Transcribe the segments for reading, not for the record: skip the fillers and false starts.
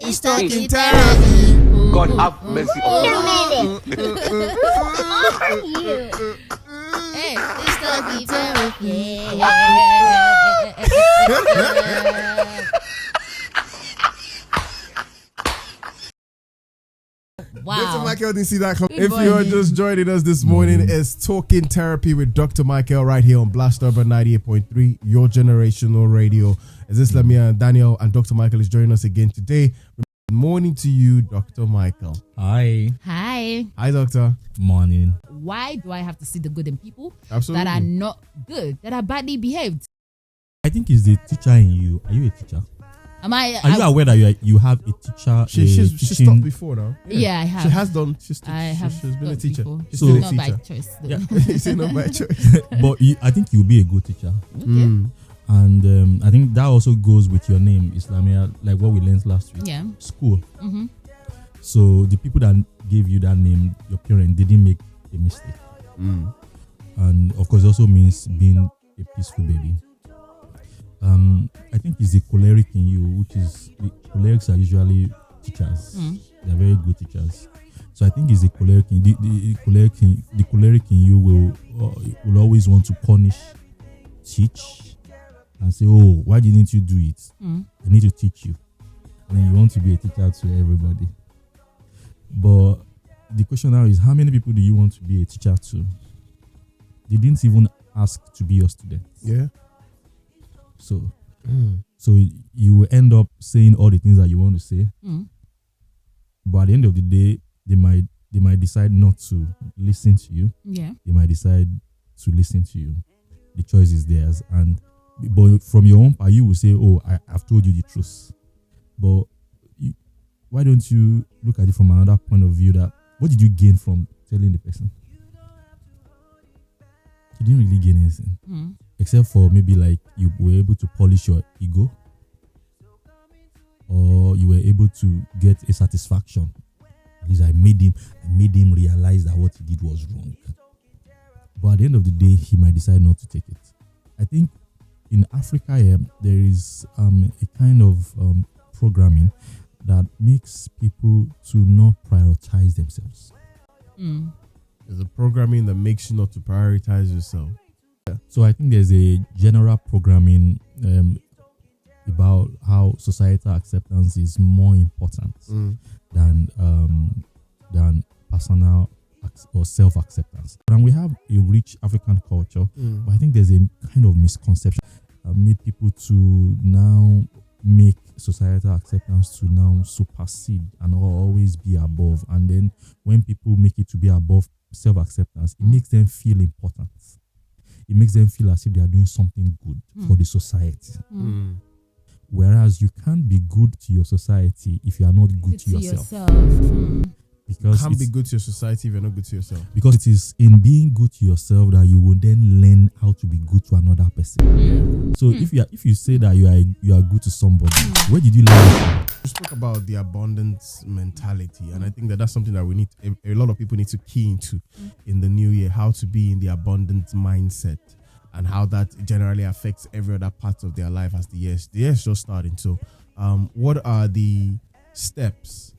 It's talking therapy. God have mercy on you. Hey, it's talking therapy. Wow. Dr. Michael didn't see that come. If you are just joining us this morning, it's Talking Therapy with Dr. Michael right here on Blast Urban 98.3, your generational radio. As Islamiyah and Daniel and Dr. Michael is joining us again today. Good morning to you, Dr. Michael. Hi. Hi. Hi, Doctor. Morning. Why do I have to see the good in people Absolutely. that are not good, that are badly behaved? I think it's the teacher in you. Are you a teacher? Am I? Are you aware that you have a teacher? She's teaching? stopped before now. Yeah, I have. She has done. She's been a teacher. She's still a not by teacher. choice, though. Yeah. You say not by choice. But I think you'll be a good teacher. Okay. And I think that also goes with your name, Islamiyah, like what we learned last week. Yeah. School. Mm-hmm. So the people that gave you that name, your parents, didn't make a mistake. And of course, it also means being a peaceful baby. I think it's the choleric in you, which is the cholerics are usually teachers. They're very good teachers. So I think it's the choleric in the choleric in you will always want to punish, teach, and say, "Oh, why didn't you do it? I need to teach you." And then you want to be a teacher to everybody. But the question now is, how many people do you want to be a teacher to? They didn't even ask to be your students. Yeah. So you will end up saying all the things that you want to say. But at the end of the day, they might decide not to listen to you. Yeah. They might decide to listen to you. The choice is theirs. But from your own part, you will say, "Oh, I've told you the truth." But why don't you look at it from another point of view? That what did you gain from telling the person? You didn't really gain anything. Except for maybe like you were able to polish your ego, or you were able to get a satisfaction. At least I made him realize that what he did was wrong. But at the end of the day, he might decide not to take it. I think in Africa here, there is a kind of programming that makes people to not prioritize themselves. There's a programming that makes you not to prioritize yourself. So I think there's a general programming about how societal acceptance is more important than personal or self-acceptance. And we have a rich African culture, but I think there's a kind of misconception that made people to now make societal acceptance to now supersede and always be above. And then when people make it to be above self-acceptance, it makes them feel important. It makes them feel as if they are doing something good for the society. Whereas you can't be good to your society if you are not good to yourself. Because you can't be good to your society if you're not good to yourself. Because it is in being good to yourself that you will then learn how to be good to another person. So if you say that you are good to somebody, where did you learn it from? You spoke about the abundance mentality, and I think that's something that we need. A lot of people need to key into in the new year, how to be in the abundance mindset, and how that generally affects every other part of their life as the year's just starting. So, what are the steps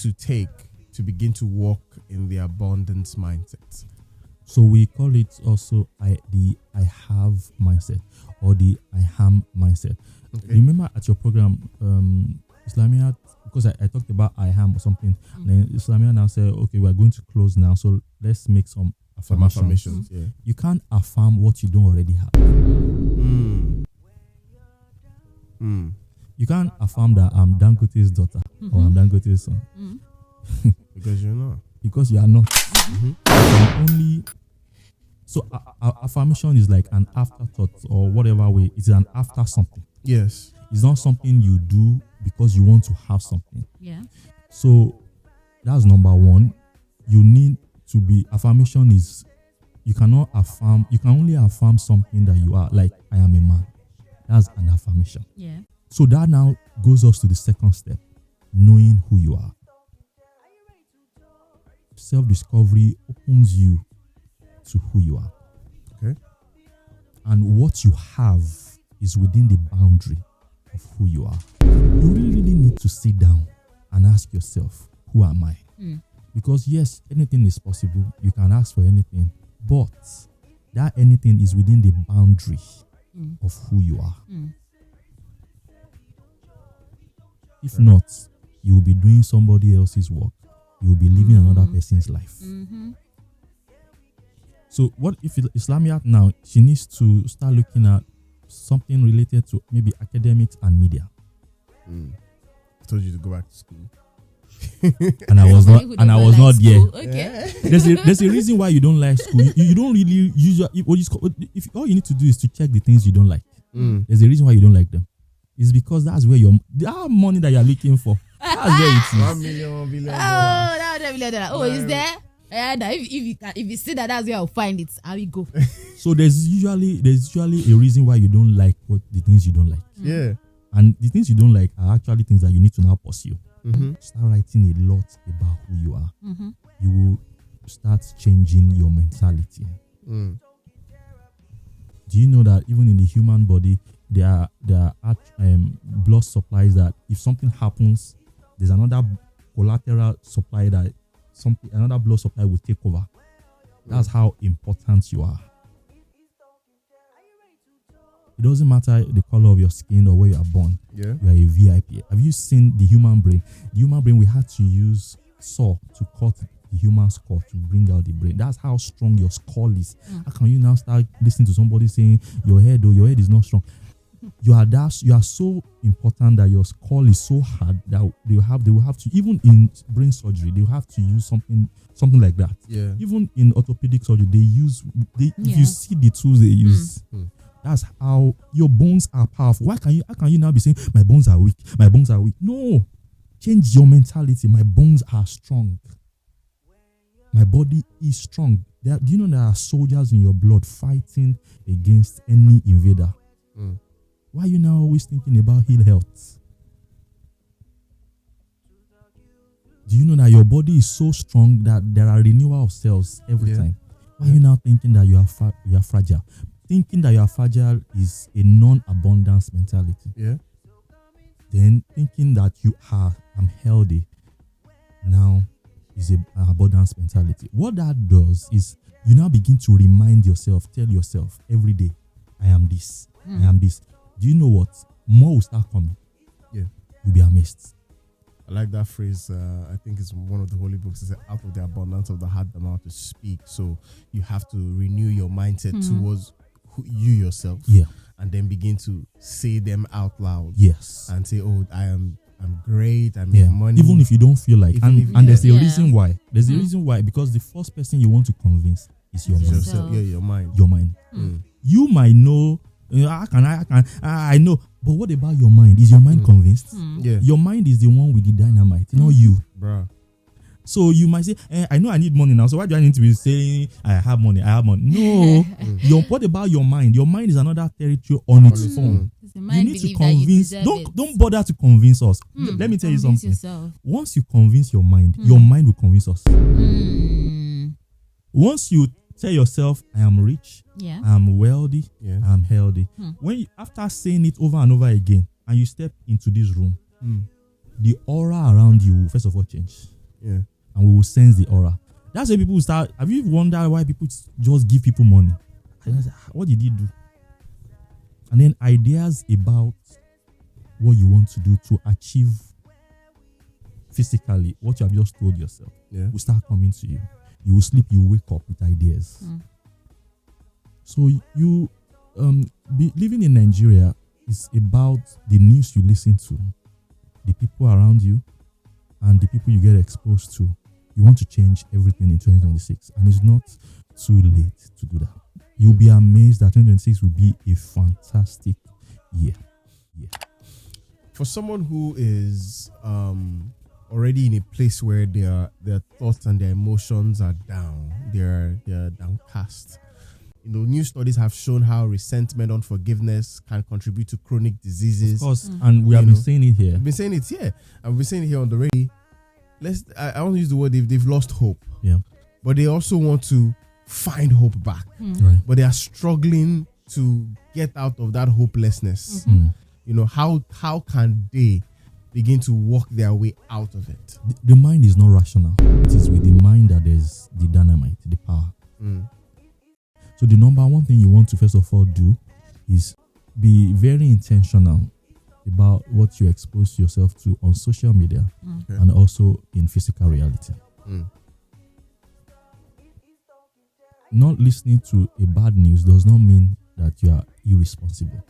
to take to begin to walk in the abundance mindset? So we call it also the I have mindset or the I am mindset. Okay. Remember at your program, Islamiyah, because I talked about I am or something, then Islamiyah now said, okay, we are going to close now, so let's make some affirmations. Yeah. You can't affirm what you don't already have. You can't affirm that I'm Dangote's daughter or I'm Dangote's son. Because you're not. Because you are not. So affirmation is like an afterthought or whatever way. It's an after something. Yes. It's not something you do because you want to have something. Yeah. So that's number one. You need to be, affirmation is, you cannot affirm, you can only affirm something that you are, like I am a man. That's an affirmation. Yeah. So that now goes us to the second step, knowing who you are. Self-discovery opens you to who you are. Okay. And what you have is within the boundary of who you are. You really need to sit down and ask yourself, who am I? Because yes, anything is possible. You can ask for anything, but that anything is within the boundary of who you are. If not, you will be doing somebody else's work. You will be living another person's life. So what if Islamiyah now, she needs to start looking at something related to maybe academics and media. I told you to go back to school. And I was not there. Okay. There's a reason why you don't like school. You don't really usually, if all you need to do is to check the things you don't like. There's a reason why you don't like them. It's because that's where that money that you're looking for. That's where it is. $1 million. That $1 million. Oh, is there? Yeah, if you see that's where I'll find it, I will go. So there's usually a reason why you don't like the things you don't like. Yeah. And the things you don't like are actually things that you need to now pursue. Start writing a lot about who you are. You will start changing your mentality. Do you know that even in the human body, there are blood supplies that if something happens, there's another collateral supply that another blood supply will take over. That's how important you are. It doesn't matter the color of your skin or where you are born. Yeah. You are a VIP. Have you seen the human brain? The human brain, we had to use saw to cut the human skull to bring out the brain. That's how strong your skull is. How can you now start listening to somebody saying your head is not strong? You are so important that your skull is so hard that they will have to, even in brain surgery, they will have to use something like that. Yeah. Even in orthopedic surgery, if you see the tools they use. That's how your bones are powerful. How can you now be saying my bones are weak? My bones are weak. No. Change your mentality. My bones are strong. My body is strong. Do you know there are soldiers in your blood fighting against any invader? Why are you now always thinking about ill health? Do you know that your body is so strong that there are renewal of cells every time? Why are you now thinking that you are fragile? Thinking that you are fragile is a non-abundance mentality. Yeah. Then thinking that I'm healthy now is an abundance mentality. What that does is you now begin to remind yourself, tell yourself every day, I am this, I am this. Do you know what? More will start coming. Yeah. You'll be amazed. I like that phrase. I think it's one of the holy books. It says, out of the abundance of the heart, the mouth to speak. So you have to renew your mindset towards you yourself. Yeah. And then begin to say them out loud. Yes. And say, oh, I'm great. I make money. Even if you don't feel like. And there's a reason why. There's a reason why. Because the first person you want to convince is your mind. Yeah, your mind. Your mind. You might know. I know. But what about your mind? Is your mind convinced? Yeah. Your mind is the one with the dynamite, not you. Bruh. So you might say, I know I need money now. So why do I need to be saying I have money? No. What about your mind? Your mind is another territory on its own. You need to convince. Don't bother to convince us. Let me tell you something. Yourself. Once you convince your mind will convince us. Once you tell yourself, I am rich, I'm wealthy, I'm healthy. When after saying it over and over again, and you step into this room, the aura around you will first of all change. Yeah. And we will sense the aura. That's why people start. Have you wondered why people just give people money? What did he do? And then ideas about what you want to do to achieve physically what you have just told yourself will start coming to you. You will sleep, you will wake up with ideas. So you living in Nigeria is about the news you listen to, the people around you, and the people you get exposed to. You want to change everything in 2026, and it's not too late to do that. You'll be amazed that 2026 will be a fantastic year. For someone who is already in a place where their thoughts and their emotions are down, they're downcast. New studies have shown how resentment, unforgiveness can contribute to chronic diseases. Of course, and we have been saying it here. We've been saying it here. And we've been saying it here on the radio. I want to use the word they've lost hope. Yeah. But they also want to find hope back. Right. But they are struggling to get out of that hopelessness. How can they begin to walk their way out of it. The mind is not rational. It is with the mind that there's the dynamite, the power. So the number one thing you want to first of all do is be very intentional about what you expose yourself to on social media and also in physical reality. Not listening to a bad news does not mean that you are irresponsible.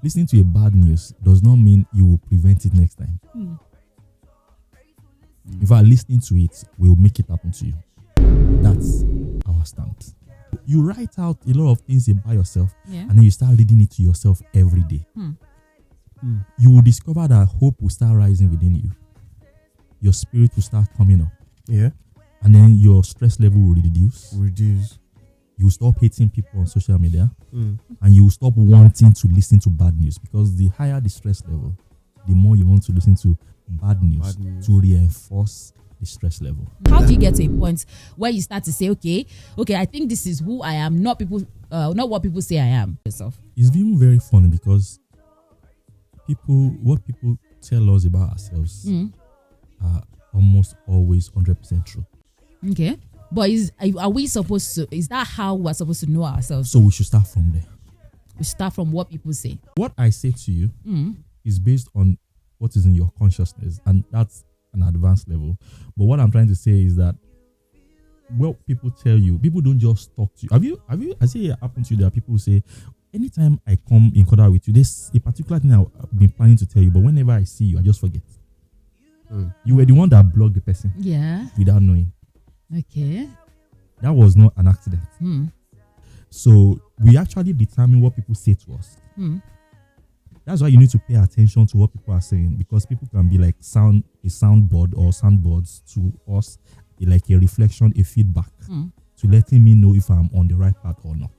Listening to a bad news does not mean you will prevent it next time. In fact, listening to it will make it happen to you. That's our stance. You write out a lot of things about yourself and then you start reading it to yourself every day. You will discover that hope will start rising within you. Your spirit will start coming up. Yeah. And then your stress level will reduce. You will stop hating people on social media. And you will stop wanting to listen to bad news, because the higher the stress level, the more you want to listen to bad news to reinforce the stress level. How do you get to a point where you start to say, okay, I think this is who I am, not what people say I am? Yourself. It's been very funny because what people tell us about ourselves are almost always 100% true. Okay. But is that how we're supposed to know ourselves? So we should start from there. We start from what people say. What I say to you is based on what is in your consciousness, and that's an advanced level. But what I'm trying to say is that what people tell you, people don't just talk to you. I say it happened to you. There are people who say, anytime I come in contact with you, there's a particular thing I've been planning to tell you, but whenever I see you, I just forget. You were the one that blocked the person. Yeah. Without knowing. Okay. That was not an accident. So we actually determine what people say to us. That's why you need to pay attention to what people are saying, because people can be like a soundboard or soundboards to us, like a reflection, a feedback to letting me know if I'm on the right path or not.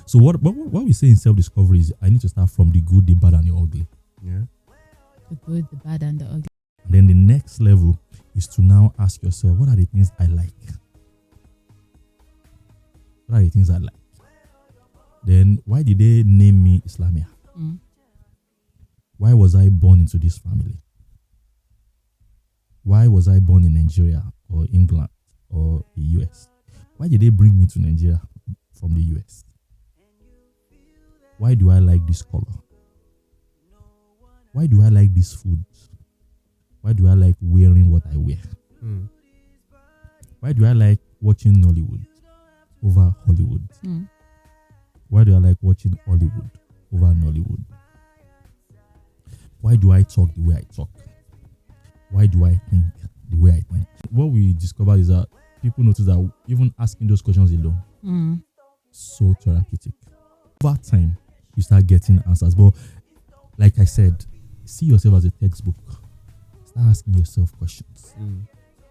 So what we say in self-discovery is I need to start from the good, the bad, and the ugly. Yeah. The good, the bad, and the ugly. And then the next level is to now ask yourself, what are the things I like? What are the things I like? Then why did they name me Islamiyah? Why was I born into this family? Why was I born in Nigeria or England or the US? Why did they bring me to Nigeria from the US? Why do I like this color? Why do I like this food? Why do I like wearing what I wear? Why do I like watching Nollywood over Hollywood? Why do I like watching Hollywood over Nollywood? Why do I talk the way I talk? Why do I think the way I think? What we discovered is that people notice that even asking those questions alone, so therapeutic. Over time, you start getting answers. But like I said, see yourself as a textbook. Start asking yourself questions.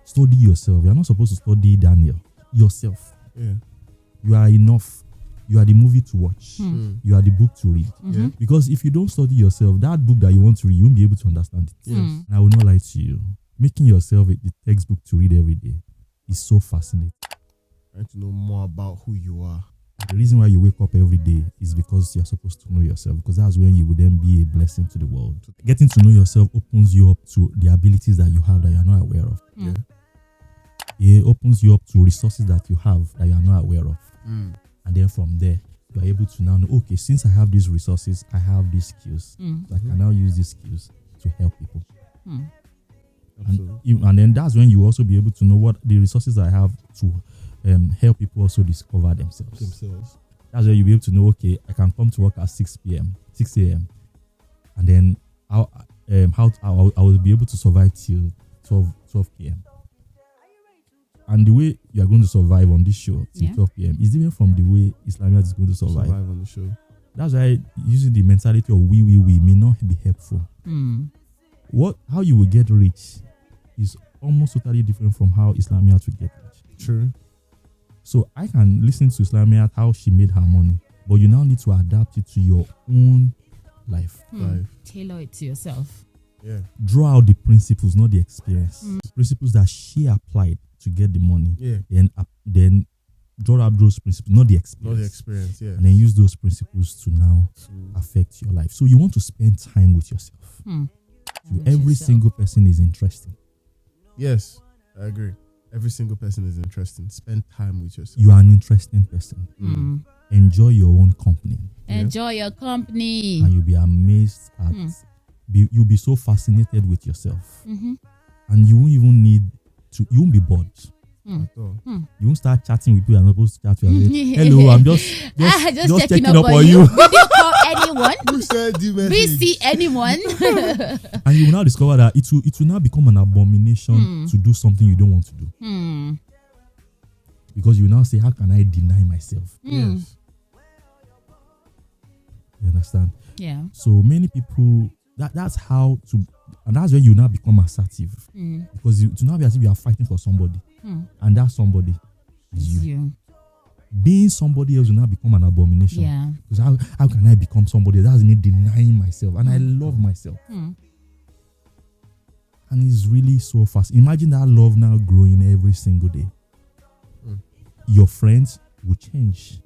Study yourself. You're not supposed to study Daniel. Yourself. Yeah. You are enough. You are the movie to watch. You are the book to read. Because if you don't study yourself, that book that you want to read, you won't be able to understand it. And I will not lie to you. Making yourself the textbook to read every day is so fascinating. Trying to know more about who you are. The reason why you wake up every day is because you're supposed to know yourself, because that's when you will then be a blessing to the world. Getting to know yourself opens you up to the abilities that you have that you're not aware of. It opens you up to resources that you have that you're not aware of. And then from there, you're able to now know, okay, since I have these resources, I have these skills. So I can now use these skills to help people. And then that's when you also be able to know what the resources I have to help people also discover themselves. That's where you'll be able to know, okay, I can come to work at 6 a.m. And then I will be able to survive till 12 p.m. And the way you are going to survive on this show till 12 p.m. is different from the way Islamiyah is going to survive on the show. That's why using the mentality of we may not be helpful. How you will get rich is almost totally different from how Islamiyah will get rich. True. So I can listen to Islamiyah how she made her money, but you now need to adapt it to your own life. Tailor it to yourself. Yeah. Draw out the principles, not the experience. Principles that she applied to get the money. Yeah. Then draw out those principles, not the experience. Yeah. And then use those principles to now affect your life. So you want to spend time with yourself. Every single person is interesting. Yes, I agree. Every single person is interesting. Spend time with yourself. You are an interesting person. Enjoy your own company. Enjoy your company. And you'll be amazed at you'll be so fascinated with yourself. And you won't even need to, you won't be bored. At all. You won't start chatting with people and supposed to chat with you. Hello, I'm just checking up on you. Did you call anyone? Who sent you Do you message? see anyone? And you will now discover that it will now become an abomination to do something you don't want to do. Because you now say, how can I deny myself? Yes. You understand? Yeah. So many people, that's how to, and that's when you now become assertive. Because to now be as if you are fighting for somebody. And that somebody is you. Being somebody else will now become an abomination. Yeah. Because how can I become somebody? That's me denying myself. And I love myself. And it's really so fast. Imagine that love now growing every single day. Your friends will change.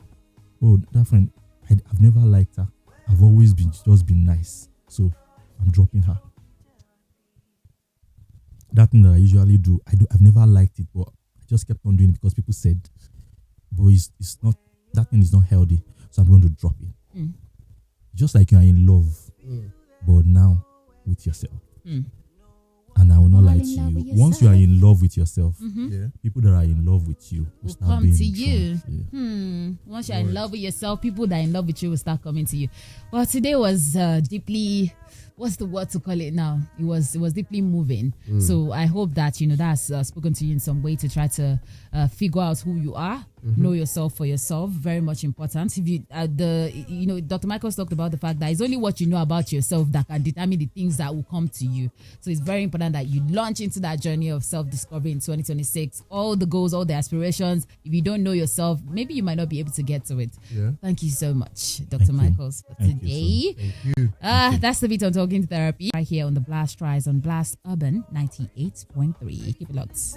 Oh, that friend, I've never liked her. I've always just been nice. So I'm dropping her. That thing that I usually do, I've never liked it, but I just kept on doing it because people said, but it's not, that thing is not healthy, so I'm going to drop it. Just like you are in love, but now with yourself. And I will not lie to you. Once you are in love with yourself, people that are in love with you will start come being to you. Once you're in Lord. love with yourself, people that are in love with you will start coming to you. Well, today was deeply, what's the word to call it now? It was deeply moving. So I hope that that's spoken to you in some way to try to figure out who you are, know yourself for yourself. Very much important. If you Dr. Michaels talked about the fact that it's only what you know about yourself that can determine the things that will come to you. So it's very important that you launch into that journey of self-discovery in 2026. All the goals, all the aspirations. If you don't know yourself, maybe you might not be able to get to it. Yeah. Thank you so much, Dr. Michaels, for Thank today. you Thank you. That's the beat on Talking Therapy right here on the Blast Rise on Blast Urban 98.3. Keep it locked.